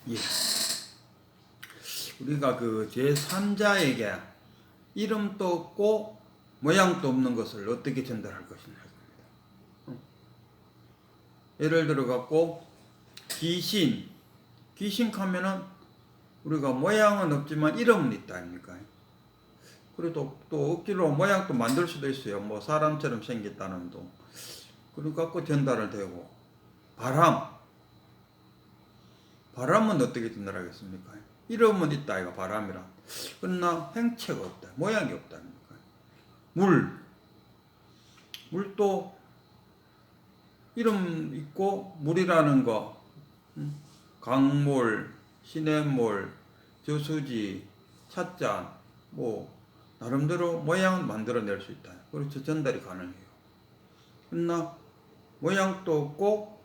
예. 우리가 그 제3자에게 이름도 없고 모양도 없는 것을 어떻게 전달할 것이냐. 예를 들어 갖고 귀신 하면은 우리가 모양은 없지만 이름은 있다 아닙니까? 그래도 또 억지로 모양도 만들 수도 있어요. 뭐 사람처럼 생겼다는 둥. 그래 갖고 전달을 되고 바람은 어떻게 전달하겠습니까? 이름은 있다 이거 바람이라. 그러나 행체가 없다. 모양이 없다 아닙니까? 물도 이름 있고 물이라는 거, 강물, 시냇물, 저수지, 찻잔, 뭐 나름대로 모양은 만들어낼 수 있다. 그렇죠. 전달이 가능해요. 그러나 모양도 없고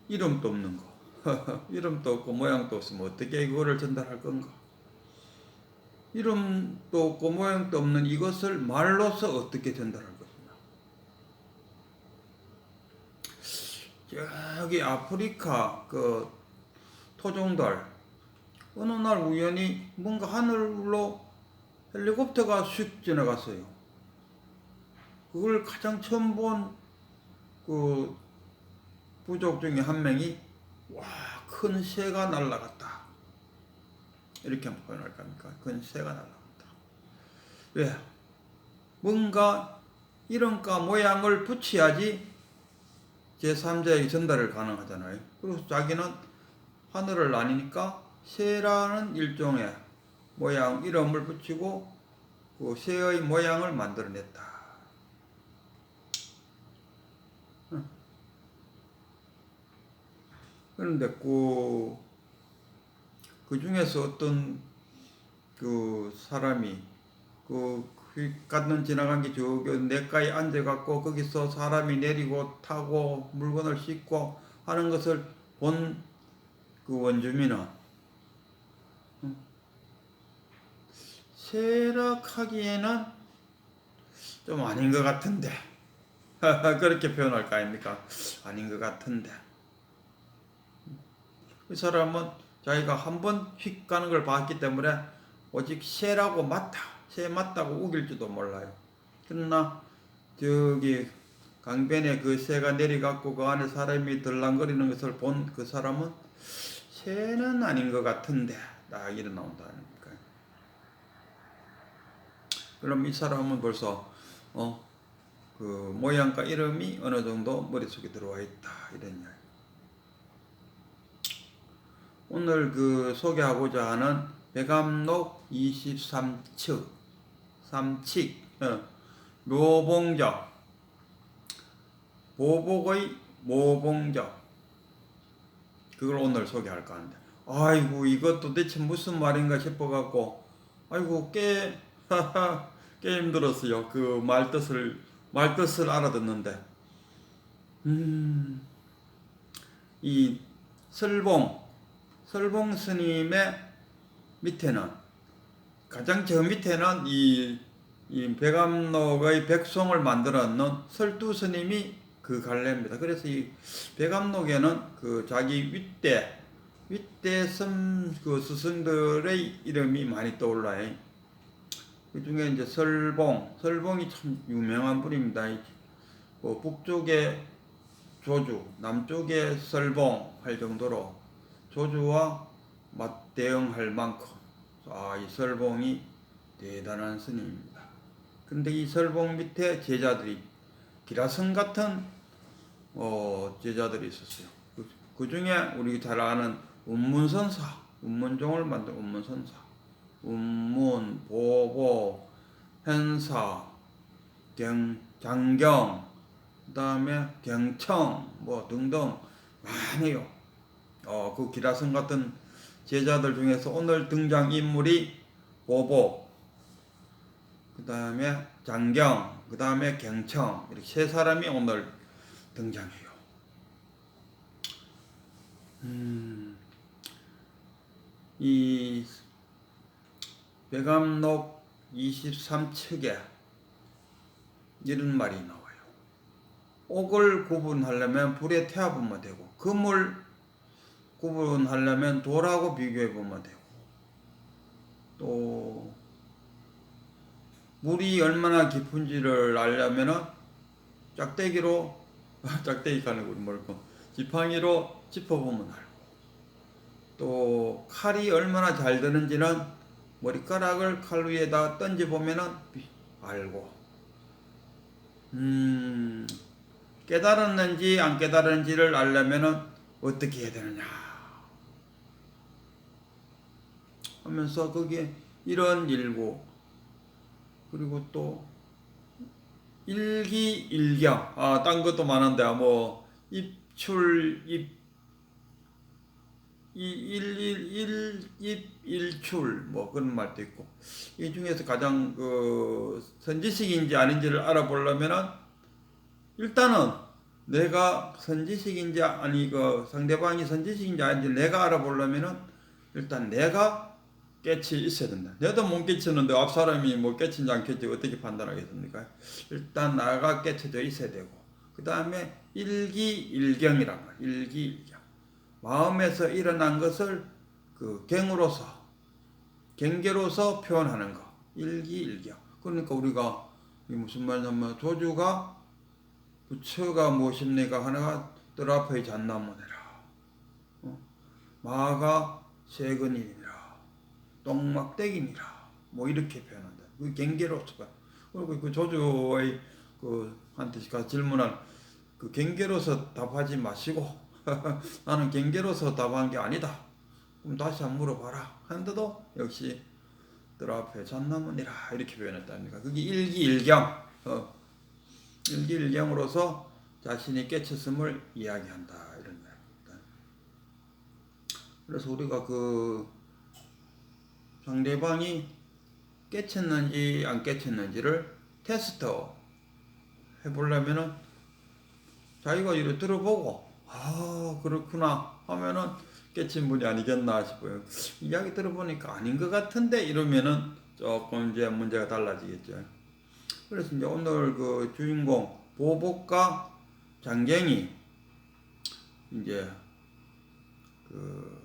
이름도 없는 거. 이름도 없고 모양도 없으면 어떻게 이거를 전달할 건가? 이름도 없고 모양도 없는 이것을 말로서 어떻게 전달할 것이냐? 여기 아프리카 그 토종들 어느 날 우연히 뭔가 하늘로 헬리콥터가 슉 지나갔어요. 그걸 가장 처음 본 그 부족 중에 한 명이 와, 큰 새가 날아갔다. 이렇게 한번 표현할 겁니까? 큰 새가 날아갔다. 왜? 뭔가 이름과 모양을 붙여야지 제3자에게 전달을 가능하잖아요. 그래서 자기는 하늘을 나니까 새라는 일종의 모양, 이름을 붙이고 그 새의 모양을 만들어냈다. 그런데 그 중에서 어떤 그 사람이 그 가는 지나간 게 저기 냇가에 앉아갖고 거기서 사람이 내리고 타고 물건을 싣고 하는 것을 본 그 원주민은 세락하기에는 좀 아닌 것 같은데 그렇게 표현할 거 아닙니까? 아닌 것 같은데 그 사람은 자기가 한번 휙 가는 걸 봤기 때문에 오직 새라고 새 맞다고 우길지도 몰라요. 그러나 저기 강변에 그 새가 내려갔고 그 안에 사람이 들랑거리는 것을 본 그 사람은 새는 아닌 것 같은데 딱 일어나온다 아닙니까? 그럼 이 사람은 벌써 그 모양과 이름이 어느 정도 머릿속에 들어와 있다 이런 이야기. 오늘 그 소개하고자 하는 백암록 23칙 묘봉적 보복의 모봉적 그걸 오늘 소개할까 하는데 아이고 이것 도대체 무슨 말인가 싶어갖고 아이고 꽤 힘들었어요. 그 말뜻을 알아듣는데 이 설봉 스님의 밑에는 가장 저 밑에는 이 백암록의 백송을 만들어 놓은 설두 스님이 그 갈래입니다. 그래서 이 백암록에는 그 자기 윗대 그 스승들의 이름이 많이 떠올라요. 그 중에 이제 설봉이 참 유명한 분입니다. 북쪽에 조주, 남쪽에 설봉 할 정도로 조주와 맞대응할 만큼 이 설봉이 대단한 스님입니다. 근데 이 설봉 밑에 제자들이 기라성 같은 제자들이 있었어요. 그 중에 우리 잘 아는 운문종을 만든 운문선사, 운문, 보보, 현사, 장경, 그 다음에 경청 뭐 등등 많아요. 그 기라성 같은 제자들 중에서 오늘 등장 인물이 보보, 그 다음에 장경, 그 다음에 경청 이렇게 세 사람이 오늘 등장해요. 이 백암록 23척에 이런 말이 나와요. 옥을 구분하려면 불에 태워보면 되고 금을 구분하려면 돌하고 비교해 보면 되고, 또 물이 얼마나 깊은지를 알려면은 짝대기로 짝대기 가는 우리 뭘까 지팡이로 짚어보면 알고, 또 칼이 얼마나 잘 드는지는 머리카락을 칼 위에다 던져보면은 알고, 깨달았는지 안 깨달았는지를 알려면은 어떻게 해야 되느냐 하면서 거기에 이런 일구, 그리고 또 일기일경, 딴 것도 많은데 뭐 입출, 입출 뭐 그런 말도 있고, 이 중에서 가장 그 선지식인지 아닌지를 알아보려면은 일단은 내가 선지식인지 아니 그 상대방이 선지식인지 아닌지 내가 알아보려면은 일단 내가 깨치 있어야 된다. 내도 못 깨치는데 앞 사람이 뭐 깨친지 안 깨친지 어떻게 판단하겠습니까? 일단 나가 깨쳐져 있어야 되고, 그 다음에 일기일경이란 말, 일기일경. 마음에서 일어난 것을 그 경계로서 표현하는 거, 일기일경. 그러니까 우리가 무슨 말이냐면 조주가 부처가 무엇입니까? 하나가 뜰 앞의 잣나무니라, 마가 세근이니라, 똥막대기니라, 뭐 이렇게 표현한다. 그 경계로서가. 그리고 그 조주의 그 한테 질문한 그 경계로서 답하지 마시고 나는 경계로서 답한 게 아니다. 그럼 다시 한번 물어봐라. 하는데도 역시 뜰 앞에 잣나무니라 이렇게 표현했답니까? 그게 일기일경, 일기일경으로서 자신이 깨쳤음을 이야기한다 이런 말입니다. 그래서 우리가 그 상대방이 깨쳤는지 안 깨쳤는지를 테스트 해보려면은 자기가 이렇게 들어보고 그렇구나 하면은 깨친 분이 아니겠나 싶어요. 이야기 들어보니까 아닌 것 같은데 이러면은 조금 이제 문제가 달라지겠죠. 그래서 이제 오늘 그 주인공 보복과 장경이 이제 그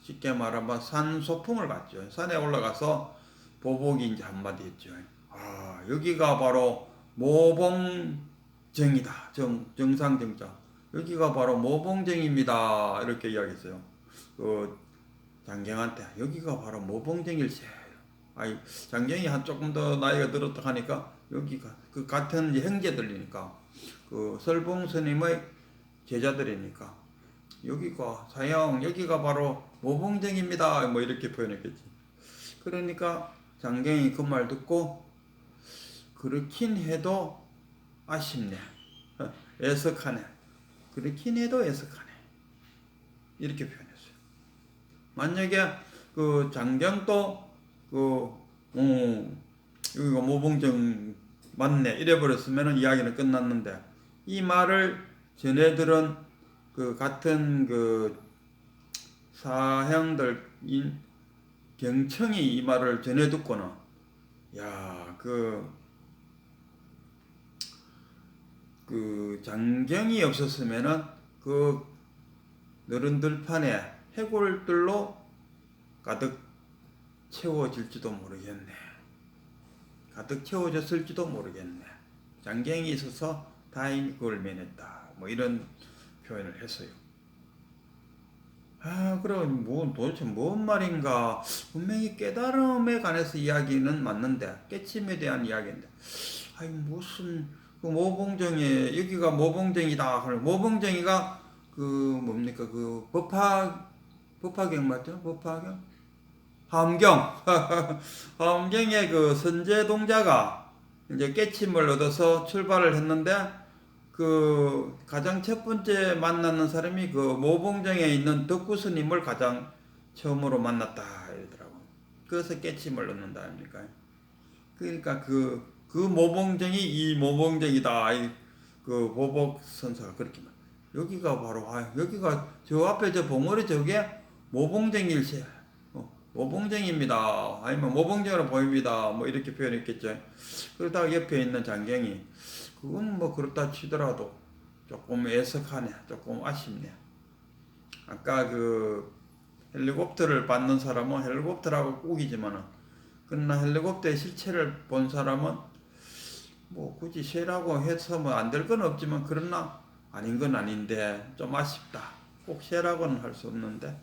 쉽게 말하면 산 소풍을 갔죠. 산에 올라가서 보복이 이제 한마디 했죠. 여기가 바로 모봉정이다. 정상정자. 여기가 바로 모봉정입니다. 이렇게 이야기했어요. 그 장경한테 여기가 바로 모봉정일세. 장경이 한 조금 더 나이가 들었다 하니까 여기가 그 같은 형제들이니까 그 설봉 스님의 제자들이니까 여기가 사형 여기가 바로 모봉정입니다. 뭐 이렇게 표현했겠지. 그러니까 장경이 그 말 듣고 그렇긴 해도 아쉽네. 애석하네. 그렇긴 해도 애석하네. 이렇게 표현했어요. 만약에 그 장경도 여기가 모봉정 맞네 이래버렸으면 이야기는 끝났는데, 이 말을 전해들은 그 같은 그 사형들인 경청이 이 말을 전해 듣고는 그 장경이 없었으면은 그 너른 들판에 해골들로 가득 채워질지도 모르겠네. 가득 채워졌을지도 모르겠네. 장경이 있어서 다행히 그걸 면했다. 뭐 이런 표현을 했어요. 그럼 도대체 뭔 말인가? 분명히 깨달음에 관해서 이야기는 맞는데, 깨침에 대한 이야기인데, 무슨 그 모봉정이 여기가 모봉정이다. 모봉정이가 그 뭡니까 그 법화경 맞죠? 법화경 함경 함경의 그 선제동자가 이제 깨침을 얻어서 출발을 했는데, 그 가장 첫 번째 만나는 사람이 그 모봉정에 있는 덕구 스님을 가장 처음으로 만났다 이러더라고. 그래서 깨침을 얻는다 아닙니까? 그러니까 그 모봉정이 이 모봉정이다. 그 보복 선사가 그렇게 말. 여기가 바로 여기가 저 앞에 저 봉우리 저게 모봉정일세. 모봉정입니다. 아니면 모봉정으로 보입니다. 뭐 이렇게 표현했겠죠. 그러다가 옆에 있는 장경이 그건 뭐 그렇다 치더라도 조금 애석하네, 조금 아쉽네. 아까 그 헬리콥터를 받는 사람은 헬리콥터라고 우기지만은, 그러나 헬리콥터의 실체를 본 사람은 뭐 굳이 쉐라고 해서 뭐 안 될 건 없지만, 그러나 아닌 건 아닌데 좀 아쉽다. 꼭 쉐라고는 할 수 없는데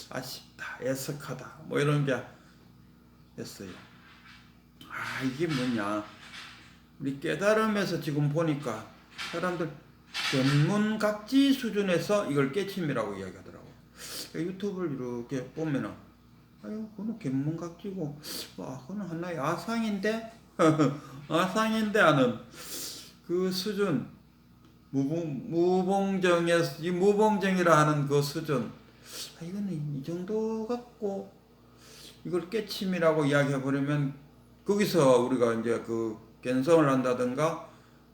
아쉽다, 애석하다, 뭐 이런 게 했어요. 아, 이게 뭐냐, 우리 깨달음에서 지금 보니까 사람들 전문각지 수준에서 이걸 깨침이라고 이야기하더라고. 유튜브를 이렇게 보면은, 아유, 그거는 견문각지고, 와, 그거는 하나의 아상인데? 아상인데 하는 그 수준, 무봉정에서, 이 무봉정이라 하는 그 수준, 아, 이거는 이 정도 갖고 이걸 깨침이라고 이야기해버리면, 거기서 우리가 이제 그 견성을 한다든가,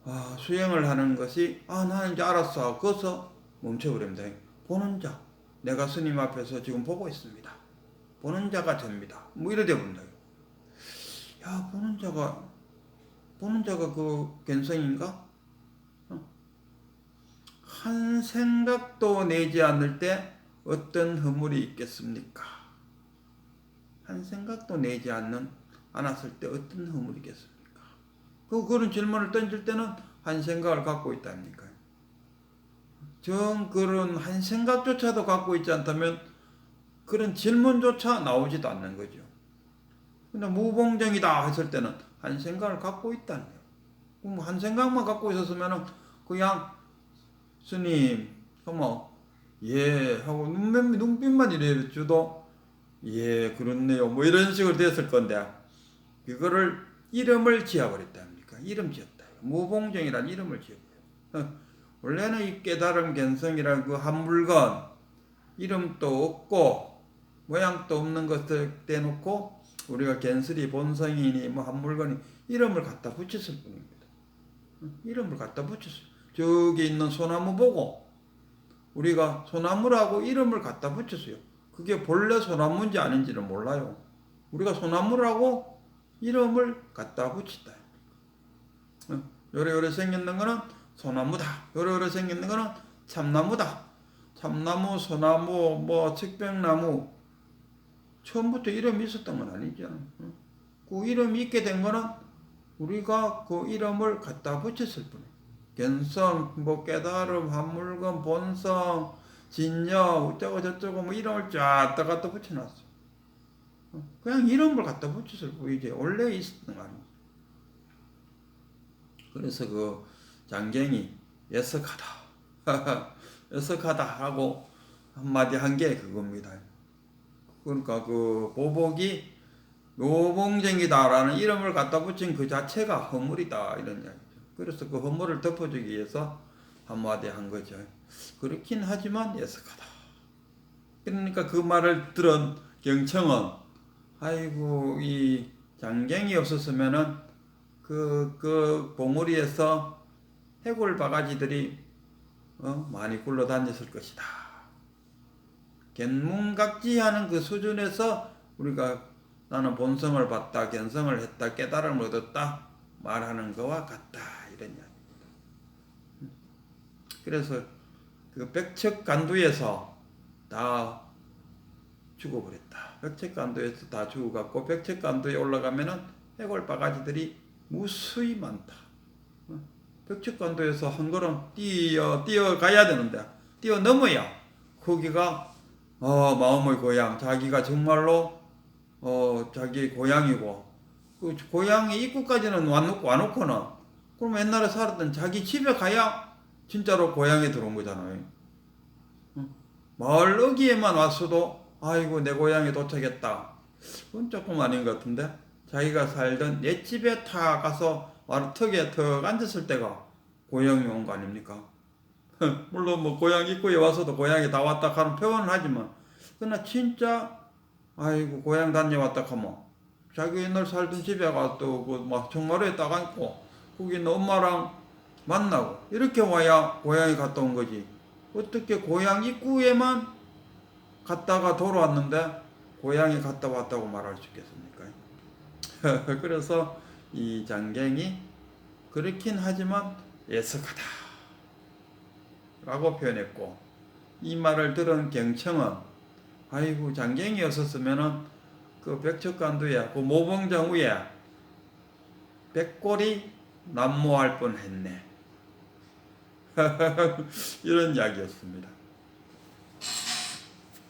아, 수행을 하는 것이, 아, 나는 이제 알았어, 거기서 멈춰버립니다. 보는 자, 내가 스님 앞에서 지금 보고 있습니다. 보는 자가 됩니다. 뭐 이래 돼버린다. 야, 보는 자가 그 견성인가? 한 생각도 내지 않을 때 어떤 허물이 있겠습니까? 한 생각도 내지 않았을 때 어떤 허물이 있겠습니까? 그런 질문을 던질 때는 한 생각을 갖고 있다 아닙니까? 그런 한 생각조차도 갖고 있지 않다면 그런 질문조차 나오지도 않는 거죠. 근데 무봉정이다 했을 때는 한 생각을 갖고 있다는 거예요. 그럼 한 생각만 갖고 있었으면은 그냥 스님, 예 하고 눈빛만 이래 줘도 예 그렇네요 뭐 이런 식으로 됐을 건데, 그거를 이름을 지어버렸다 합니까? 이름 지었다. 무봉정이라는 이름을 지었고요. 원래는 이 깨달음 견성이라는 그 한 물건, 이름도 없고 모양도 없는 것을 떼놓고 우리가 견슬이 본성이니 뭐 한 물건이 이름을 갖다 붙였을 뿐입니다. 이름을 갖다 붙였어요. 저기 있는 소나무 보고 우리가 소나무라고 이름을 갖다 붙였어요. 그게 본래 소나무인지 아닌지는 몰라요. 우리가 소나무라고 이름을 갖다 붙였다. 요래요래 생겼는 거는 소나무다. 요래요래 생겼는 거는 참나무다. 참나무, 소나무, 뭐 측백나무, 처음부터 이름이 있었던 건 아니잖아. 그 이름이 있게 된 거는 우리가 그 이름을 갖다 붙였을 뿐이에요. 견성, 뭐 깨달음, 한물건, 본성, 진여, 어쩌고 저쩌고 뭐 이름을 쫙 갖다 붙여놨어. 그냥 이름을 갖다 붙였을 뿐이지 원래 있었던 거 아니에요. 그래서 그 장경이 애석하다, 애석하다 하고 한마디 한 게 그겁니다. 그러니까 그 보복이 노봉정이다라는 이름을 갖다 붙인 그 자체가 허물이다 이런 이야기죠. 그래서 그 허물을 덮어주기 위해서 한마디 한 거죠. 그렇긴 하지만 애석하다. 그러니까 그 말을 들은 경청은, 아이고 이 장경이 없었으면은 그 봉우리에서 해골 바가지들이 많이 굴러다녔을 것이다. 견문각지하는 그 수준에서 우리가 나는 본성을 봤다, 견성을 했다, 깨달음을 얻었다 말하는 거와 같다 이런 이야기입니다. 그래서 그 백척간두에서 다 죽어버렸다. 백척간두에서 다 죽어갔고 백척간두에 올라가면은 해골 바가지들이 무수히 많다. 백척간도에서 한 걸음 뛰어가야 되는데 뛰어넘어야 거기가 마음의 고향, 자기가 정말로 자기 고향이고, 그 고향의 입구까지는 와놓고는 그럼 옛날에 살았던 자기 집에 가야 진짜로 고향에 들어온 거잖아요. 마을 어귀에만 왔어도 아이고 내 고향에 도착했다, 그건 조금 아닌 것 같은데, 자기가 살던 옛집에 다 가서 턱에 턱 앉았을 때가 고향이 온 거 아닙니까? 물론 뭐 고향 입구에 와서도 고향에 다 왔다 하는 표현은 하지만, 그러나 진짜 아이고 고향 다녀왔다 하면 자기 옛날 살던 집에 가서 막 정마루에 딱 앉고 거기 있는 엄마랑 만나고 이렇게 와야 고향에 갔다 온 거지. 어떻게 고향 입구에만 갔다가 돌아왔는데 고향에 갔다 왔다고 말할 수 있겠습니까? 그래서 이 장경이 그렇긴 하지만 애석하다 라고 표현했고, 이 말을 들은 경청은 아이고 장경이었었으면은 그 백척간두에 그 모봉정 위에 백골이 난무할 뻔했네. 이런 이야기였습니다.